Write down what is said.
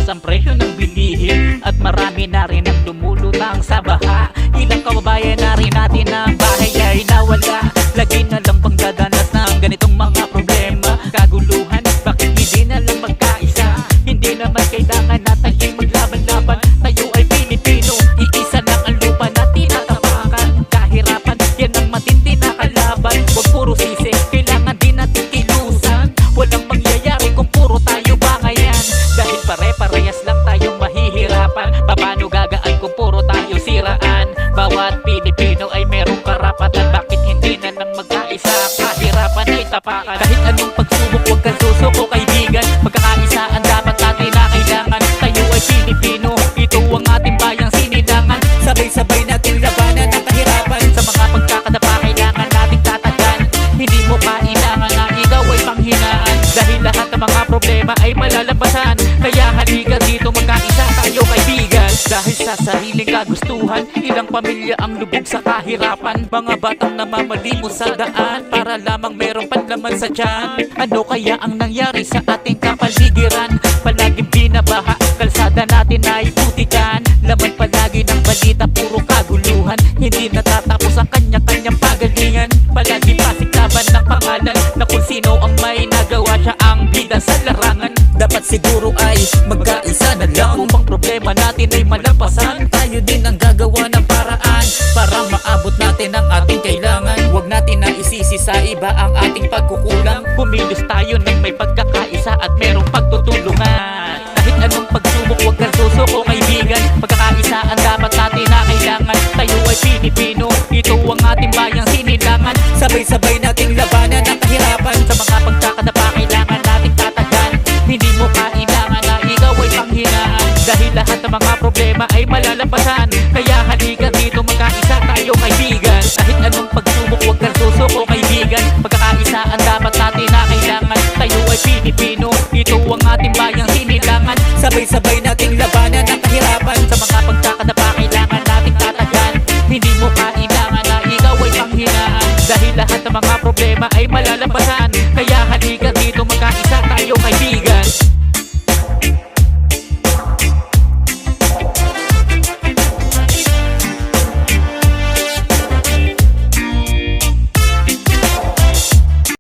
tumaas ang presyo ng bilihin at marami na rin ang lumulutang sa baha. Ilang kababayan na rin natin ang bahay ay nawala. Lagi na lang bang dadanas ng ganitong mga problema, kaguluhan, bakit hindi na lang magkaisa? Hindi naman kailangan natin ay maglaban-laban. Tayo ay Pilipino, iisa lang ang lupa na tinatapakan. Kahirapan, yan ang matindi na kalaban. Huwag puro sisi, kailangan din natin kilusan. Walang mangyayari kung puro tayo bangayan, dahil pare-parehas lang tayong mahihirapan. Paano gagaan kung puro tayo siraan? Bawat Pilipino ay merong karapatan, bakit hindi na lang magkaisa? Kahirapan ay tapakan. Kahit anong pagsubok, huwag kang susuko kaibigan. Magkakaisa ang dapat natin na kailangan. Tayo ay Pilipino, ito ang ating bayang sinilangan. Sabay-sabay natin labanan ang kahirapan. Sa mga pagkakadapa kailangan nating tatagan. Hindi mo kailangan na ikaw ay panghinaan, dahil lahat ng mga problema ay malalabasan. Kaya halika dito, magkaisa tayo kaibigan. Dahil sa sariling kagustuhan, ilang pamilya ang lubog sa kahirapan. Mga batang namamalimos sa daan para lamang merong panlaman sa tiyan. Ano kaya ang nangyari sa ating kapaligiran? Palaging binabaha, kalsada natin ay putikan. Laman palagi ng balita, puro kaguluhan. Hindi natatapos ang kanya-kanyang pagalingan. Palagi pasiktaban ng pangalan na kung sino ang may nagawa, siya ang bida sa larangan. Dapat siguro ay magkaisa na lang. Kung bang problema natin ay malampasan, tayo din ang gagawa ng paraan para maabot natin ang ating kailangan. Huwag natin na isisi sa iba ang ating pagkukulang. Kumilos tayo ng may pagkakaisa at merong pagtutulungan. Kahit anong pagsubok, huwag kang susuko kaibigan. Pagkakaisa ang dapat natin na kailangan. Tayo ay Pilipino, ito ang ating bayang sinilangan. Sabay-sabay nating labanan ang kahirapan. Sa mga pagkakadapa kailangan nating tatagan. Hindi mo kailangan na ikaw ay panghinaan, dahil lahat ng mga problema ay malalampasan. Kaya halika dito, magkaisa tayo kaibigan. Kahit anong pagsubok, huwag kang susuko kaibigan. Pagkakaisa ang dapat natin na kailangan. Tayo ay Pilipino, ito ang ating bayang sinilangan. Sabay-sabay nating labanan